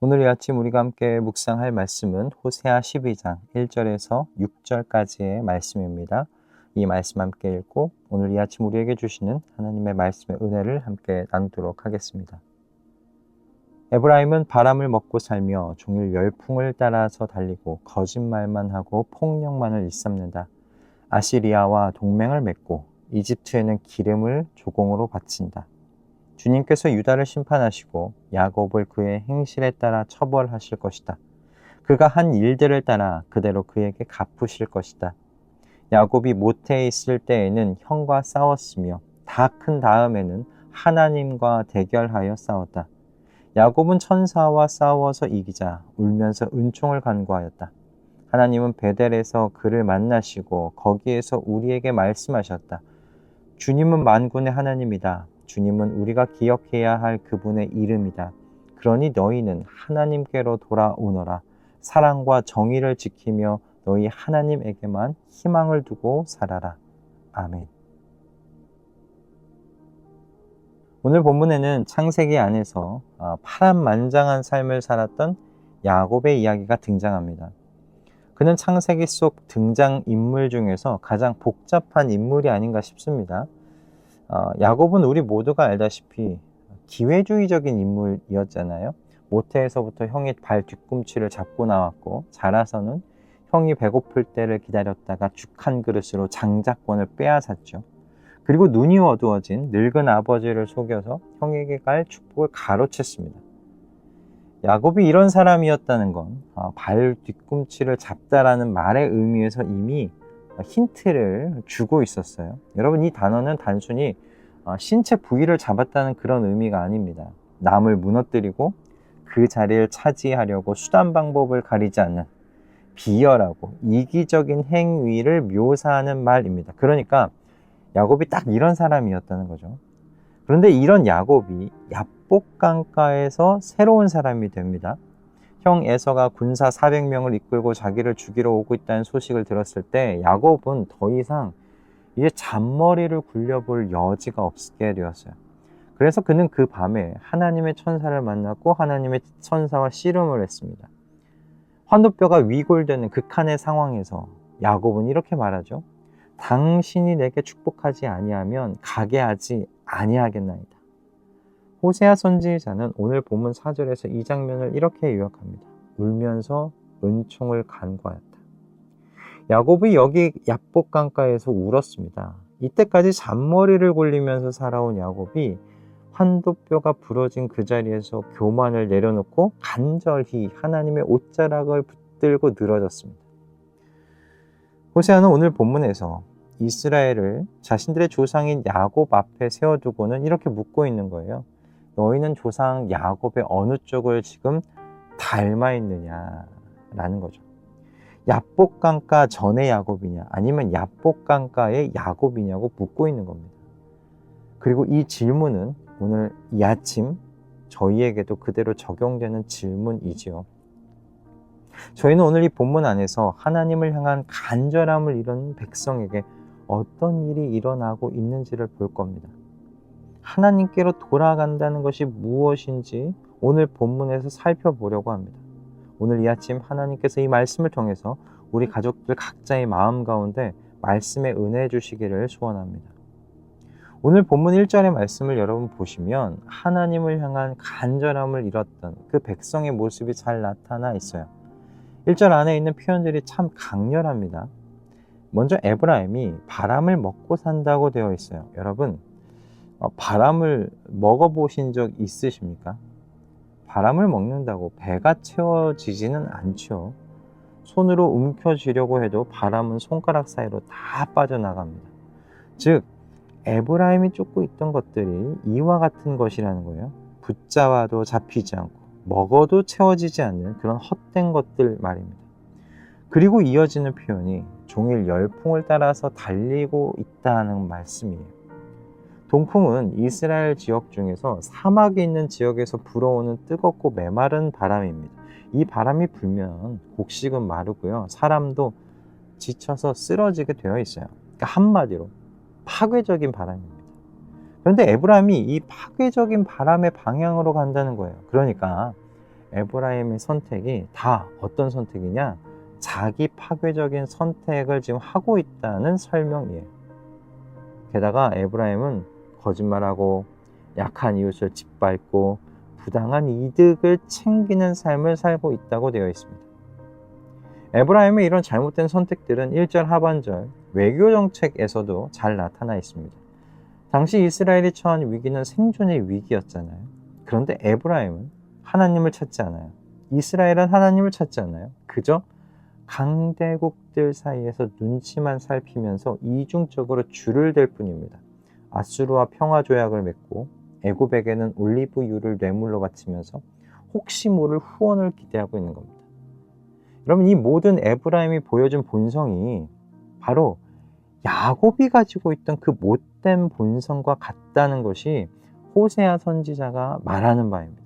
오늘 이 아침 우리가 함께 묵상할 말씀은 호세아 12장 1절에서 6절까지의 말씀입니다. 이 말씀 함께 읽고 오늘 이 아침 우리에게 주시는 하나님의 말씀의 은혜를 함께 나누도록 하겠습니다. 에브라임은 바람을 먹고 살며 종일 열풍을 따라서 달리고 거짓말만 하고 폭력만을 일삼는다. 아시리아와 동맹을 맺고 이집트에는 기름을 조공으로 바친다. 주님께서 유다를 심판하시고 야곱을 그의 행실에 따라 처벌하실 것이다. 그가 한 일들을 따라 그대로 그에게 갚으실 것이다. 야곱이 모태에 있을 때에는 형과 싸웠으며 다 큰 다음에는 하나님과 대결하여 싸웠다. 야곱은 천사와 싸워서 이기자 울면서 은총을 간구하였다. 하나님은 베델에서 그를 만나시고 거기에서 우리에게 말씀하셨다. 주님은 만군의 하나님이다. 주님은 우리가 기억해야 할 그분의 이름이다. 그러니 너희는 하나님께로 돌아오너라. 사랑과 정의를 지키며 너희 하나님에게만 희망을 두고 살아라. 아멘. 오늘 본문에는 창세기 안에서 파란만장한 삶을 살았던 야곱의 이야기가 등장합니다. 그는 창세기 속 등장인물 중에서 가장 복잡한 인물이 아닌가 싶습니다. 야곱은 우리 모두가 알다시피 기회주의적인 인물이었잖아요. 모태에서부터 형이 발 뒤꿈치를 잡고 나왔고 자라서는 형이 배고플 때를 기다렸다가 죽 한 그릇으로 장자권을 빼앗았죠. 그리고 눈이 어두워진 늙은 아버지를 속여서 형에게 갈 축복을 가로챘습니다. 야곱이 이런 사람이었다는 건 발 뒤꿈치를 잡다라는 말의 의미에서 이미 힌트를 주고 있었어요. 여러분, 이 단어는 단순히 신체 부위를 잡았다는 그런 의미가 아닙니다. 남을 무너뜨리고 그 자리를 차지하려고 수단 방법을 가리지 않는 비열하고 이기적인 행위를 묘사하는 말입니다. 그러니까 야곱이 딱 이런 사람이었다는 거죠. 그런데 이런 야곱이 야복강가에서 새로운 사람이 됩니다. 형 에서가 군사 400명을 이끌고 자기를 죽이러 오고 있다는 소식을 들었을 때 야곱은 더 이상 이제 잔머리를 굴려볼 여지가 없게 되었어요. 그래서 그는 그 밤에 하나님의 천사를 만났고 하나님의 천사와 씨름을 했습니다. 환도뼈가 위골되는 극한의 상황에서 야곱은 이렇게 말하죠. 당신이 내게 축복하지 아니하면 가게 하지 아니하겠나이다. 호세아 선지자는 오늘 본문 4절에서 이 장면을 이렇게 요약합니다. 울면서 은총을 간구하였다. 야곱이 여기 야복강가에서 울었습니다. 이때까지 잔머리를 굴리면서 살아온 야곱이 환도뼈가 부러진 그 자리에서 교만을 내려놓고 간절히 하나님의 옷자락을 붙들고 늘어졌습니다. 호세아는 오늘 본문에서 이스라엘을 자신들의 조상인 야곱 앞에 세워두고는 이렇게 묻고 있는 거예요. 너희는 조상 야곱의 어느 쪽을 지금 닮아 있느냐라는 거죠. 야복강가 전의 야곱이냐 아니면 야복강가의 야곱이냐고 묻고 있는 겁니다. 그리고 이 질문은 오늘 이 아침 저희에게도 그대로 적용되는 질문이지요. 저희는 오늘 이 본문 안에서 하나님을 향한 간절함을 이룬 백성에게 어떤 일이 일어나고 있는지를 볼 겁니다. 하나님께로 돌아간다는 것이 무엇인지 오늘 본문에서 살펴보려고 합니다. 오늘 이 아침 하나님께서 이 말씀을 통해서 우리 가족들 각자의 마음 가운데 말씀의 은혜 주시기를 소원합니다. 오늘 본문 1절의 말씀을 여러분 보시면 하나님을 향한 간절함을 잃었던 그 백성의 모습이 잘 나타나 있어요. 1절 안에 있는 표현들이 참 강렬합니다. 먼저 에브라임이 바람을 먹고 산다고 되어 있어요. 여러분, 바람을 먹어보신 적 있으십니까? 바람을 먹는다고 배가 채워지지는 않죠. 손으로 움켜쥐려고 해도 바람은 손가락 사이로 다 빠져나갑니다. 즉, 에브라임이 쫓고 있던 것들이 이와 같은 것이라는 거예요. 붙잡아도 잡히지 않고 먹어도 채워지지 않는 그런 헛된 것들 말입니다. 그리고 이어지는 표현이 종일 열풍을 따라서 달리고 있다는 말씀이에요. 동풍은 이스라엘 지역 중에서 사막이 있는 지역에서 불어오는 뜨겁고 메마른 바람입니다. 이 바람이 불면 곡식은 마르고요. 사람도 지쳐서 쓰러지게 되어 있어요. 그러니까 한마디로 파괴적인 바람입니다. 그런데 에브라임이 이 파괴적인 바람의 방향으로 간다는 거예요. 그러니까 에브라임의 선택이 다 어떤 선택이냐? 자기 파괴적인 선택을 지금 하고 있다는 설명이에요. 게다가 에브라임은 거짓말하고 약한 이웃을 짓밟고 부당한 이득을 챙기는 삶을 살고 있다고 되어 있습니다. 에브라임의 이런 잘못된 선택들은 1절 하반절 외교 정책에서도 잘 나타나 있습니다. 당시 이스라엘이 처한 위기는 생존의 위기였잖아요. 그런데 에브라임은 하나님을 찾지 않아요. 이스라엘은 하나님을 찾지 않아요. 그저 강대국들 사이에서 눈치만 살피면서 이중적으로 줄을 댈 뿐입니다. 아수르와 평화조약을 맺고 애굽에게는 올리브유를 뇌물로 바치면서 혹시 모를 후원을 기대하고 있는 겁니다. 여러분, 이 모든 에브라임이 보여준 본성이 바로 야곱이 가지고 있던 그 못된 본성과 같다는 것이 호세아 선지자가 말하는 바입니다.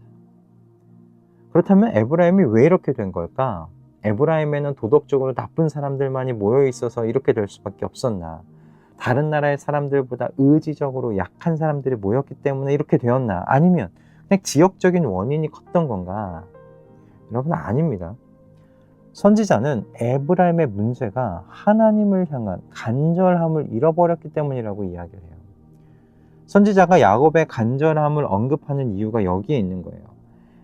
그렇다면 에브라임이 왜 이렇게 된 걸까? 에브라임에는 도덕적으로 나쁜 사람들만이 모여 있어서 이렇게 될 수밖에 없었나? 다른 나라의 사람들보다 의지적으로 약한 사람들이 모였기 때문에 이렇게 되었나? 아니면 그냥 지역적인 원인이 컸던 건가? 여러분, 아닙니다. 선지자는 에브라임의 문제가 하나님을 향한 간절함을 잃어버렸기 때문이라고 이야기를 해요. 선지자가 야곱의 간절함을 언급하는 이유가 여기에 있는 거예요.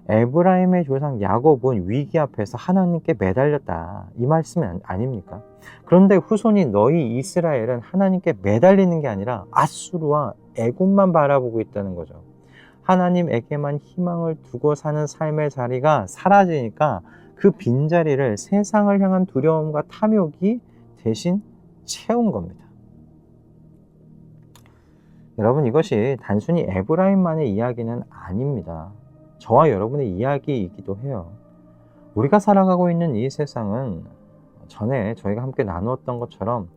에브라임의 조상 야곱은 위기 앞에서 하나님께 매달렸다, 이 말씀은 아닙니까? 그런데 후손인 너희 이스라엘은 하나님께 매달리는 게 아니라 아수르와 애굽만 바라보고 있다는 거죠. 하나님에게만 희망을 두고 사는 삶의 자리가 사라지니까 그 빈자리를 세상을 향한 두려움과 탐욕이 대신 채운 겁니다. 여러분, 이것이 단순히 에브라임만의 이야기는 아닙니다. 저와 여러분의 이야기이기도 해요. 우리가 살아가고 있는 이 세상은 전에 저희가 함께 나누었던 것처럼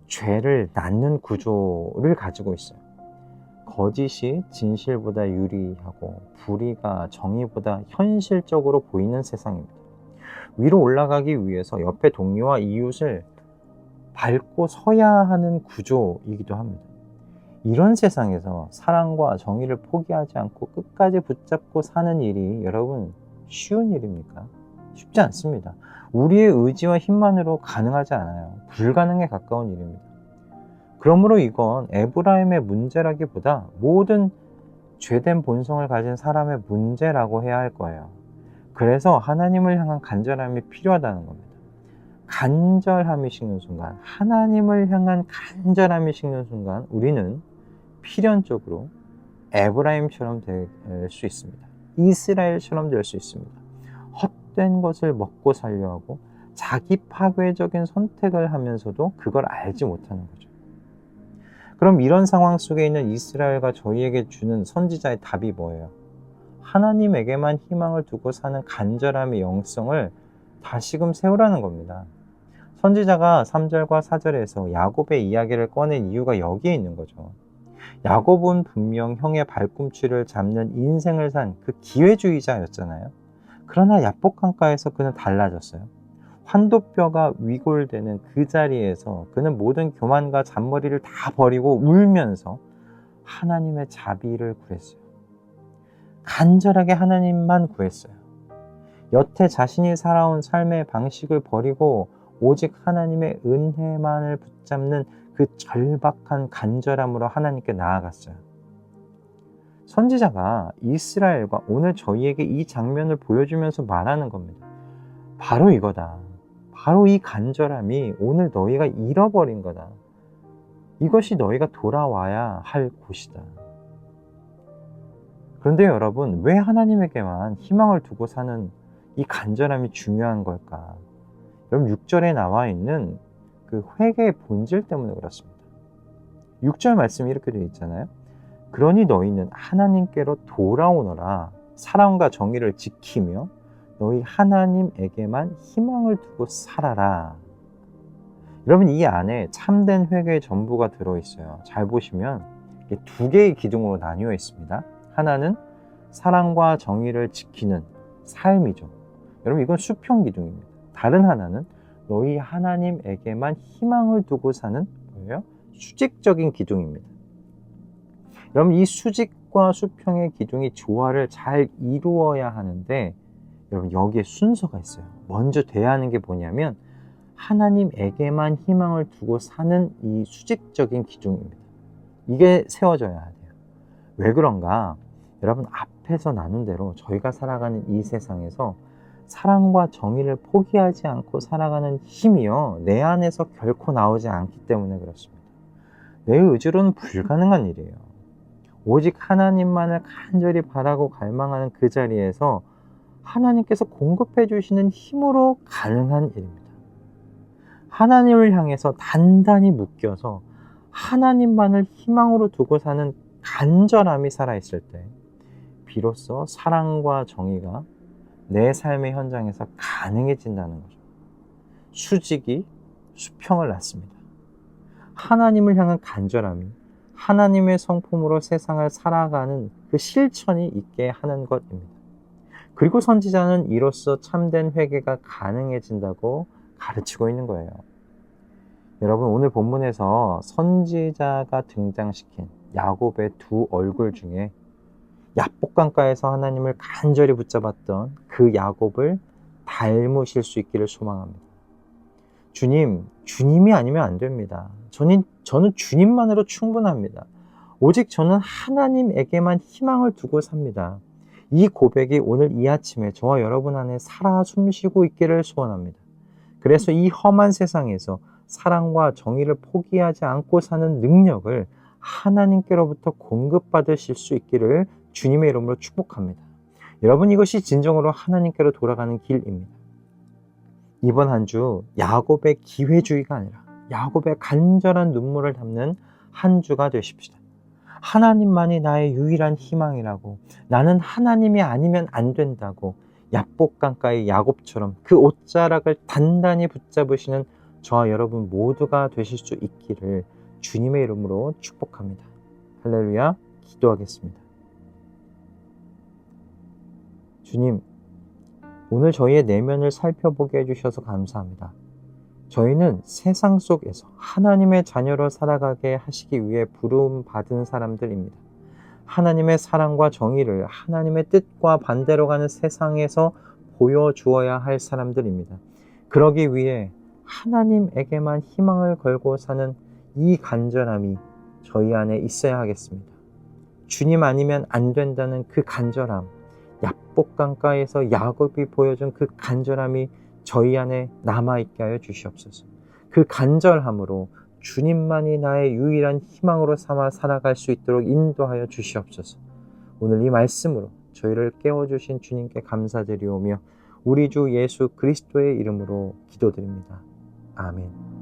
죄를 낳는 구조를 가지고 있어요. 거짓이 진실보다 유리하고 불의가 정의보다 현실적으로 보이는 세상입니다. 위로 올라가기 위해서 옆에 동료와 이웃을 밟고 서야 하는 구조이기도 합니다. 이런 세상에서 사랑과 정의를 포기하지 않고 끝까지 붙잡고 사는 일이 여러분 쉬운 일입니까? 쉽지 않습니다. 우리의 의지와 힘만으로 가능하지 않아요. 불가능에 가까운 일입니다. 그러므로 이건 에브라임의 문제라기보다 모든 죄된 본성을 가진 사람의 문제라고 해야 할 거예요. 그래서 하나님을 향한 간절함이 필요하다는 겁니다. 간절함이 식는 순간, 하나님을 향한 간절함이 식는 순간 우리는 필연적으로 에브라임처럼 될 수 있습니다. 이스라엘처럼 될 수 있습니다. 헛된 것을 먹고 살려 하고 자기 파괴적인 선택을 하면서도 그걸 알지 못하는 거죠. 그럼 이런 상황 속에 있는 이스라엘과 저희에게 주는 선지자의 답이 뭐예요? 하나님에게만 희망을 두고 사는 간절함의 영성을 다시금 세우라는 겁니다. 선지자가 3절과 4절에서 야곱의 이야기를 꺼낸 이유가 여기에 있는 거죠. 야곱은 분명 형의 발꿈치를 잡는 인생을 산 그 기회주의자였잖아요. 그러나 야복 강가에서 그는 달라졌어요. 환도뼈가 위골되는 그 자리에서 그는 모든 교만과 잔머리를 다 버리고 울면서 하나님의 자비를 구했어요. 간절하게 하나님만 구했어요. 여태 자신이 살아온 삶의 방식을 버리고 오직 하나님의 은혜만을 붙잡는 그 절박한 간절함으로 하나님께 나아갔어요. 선지자가 이스라엘과 오늘 저희에게 이 장면을 보여주면서 말하는 겁니다. 바로 이거다. 바로 이 간절함이 오늘 너희가 잃어버린 거다. 이것이 너희가 돌아와야 할 곳이다. 그런데 여러분, 왜 하나님에게만 희망을 두고 사는 이 간절함이 중요한 걸까? 여러분, 6절에 나와 있는 그 회개의 본질 때문에 그렇습니다. 6절 말씀이 이렇게 되어 있잖아요. 그러니 너희는 하나님께로 돌아오너라. 사랑과 정의를 지키며 너희 하나님에게만 희망을 두고 살아라. 여러분, 이 안에 참된 회개의 전부가 들어있어요. 잘 보시면 두 개의 기둥으로 나뉘어 있습니다. 하나는 사랑과 정의를 지키는 삶이죠. 여러분, 이건 수평 기둥입니다. 다른 하나는 너희 하나님에게만 희망을 두고 사는 뭐예요? 수직적인 기둥입니다. 여러분, 이 수직과 수평의 기둥이 조화를 잘 이루어야 하는데 여러분, 여기에 순서가 있어요. 먼저 돼야 하는 게 뭐냐면 하나님에게만 희망을 두고 사는 이 수직적인 기둥입니다. 이게 세워져야 돼요. 왜 그런가? 여러분, 앞에서 나눈 대로 저희가 살아가는 이 세상에서 사랑과 정의를 포기하지 않고 살아가는 힘이요, 내 안에서 결코 나오지 않기 때문에 그렇습니다. 내 의지로는 불가능한 일이에요. 오직 하나님만을 간절히 바라고 갈망하는 그 자리에서 하나님께서 공급해 주시는 힘으로 가능한 일입니다. 하나님을 향해서 단단히 묶여서 하나님만을 희망으로 두고 사는 간절함이 살아있을 때 비로소 사랑과 정의가 내 삶의 현장에서 가능해진다는 거죠. 수직이 수평을 낳습니다. 하나님을 향한 간절함이 하나님의 성품으로 세상을 살아가는 그 실천이 있게 하는 것입니다. 그리고 선지자는 이로써 참된 회개가 가능해진다고 가르치고 있는 거예요. 여러분, 오늘 본문에서 선지자가 등장시킨 야곱의 두 얼굴 중에 야복강가에서 하나님을 간절히 붙잡았던 그 야곱을 닮으실 수 있기를 소망합니다. 주님이 아니면 안 됩니다. 저는 주님만으로 충분합니다. 오직 저는 하나님에게만 희망을 두고 삽니다. 이 고백이 오늘 이 아침에 저와 여러분 안에 살아 숨쉬고 있기를 소원합니다. 그래서 이 험한 세상에서 사랑과 정의를 포기하지 않고 사는 능력을 하나님께로부터 공급받으실 수 있기를 주님의 이름으로 축복합니다. 여러분, 이것이 진정으로 하나님께로 돌아가는 길입니다. 이번 한 주 야곱의 기회주의가 아니라 야곱의 간절한 눈물을 담는 한 주가 되십시다. 하나님만이 나의 유일한 희망이라고, 나는 하나님이 아니면 안 된다고 야복강가의 야곱처럼 그 옷자락을 단단히 붙잡으시는 저와 여러분 모두가 되실 수 있기를 주님의 이름으로 축복합니다. 할렐루야. 기도하겠습니다. 주님, 오늘 저희의 내면을 살펴보게 해주셔서 감사합니다. 저희는 세상 속에서 하나님의 자녀로 살아가게 하시기 위해 부름 받은 사람들입니다. 하나님의 사랑과 정의를 하나님의 뜻과 반대로 가는 세상에서 보여주어야 할 사람들입니다. 그러기 위해 하나님에게만 희망을 걸고 사는 이 간절함이 저희 안에 있어야 하겠습니다. 주님 아니면 안 된다는 그 간절함, 야복강가에서 야곱이 보여준 그 간절함이 저희 안에 남아있게 하여 주시옵소서. 그 간절함으로 주님만이 나의 유일한 희망으로 삼아 살아갈 수 있도록 인도하여 주시옵소서. 오늘 이 말씀으로 저희를 깨워주신 주님께 감사드리오며 우리 주 예수 그리스도의 이름으로 기도드립니다. 아멘.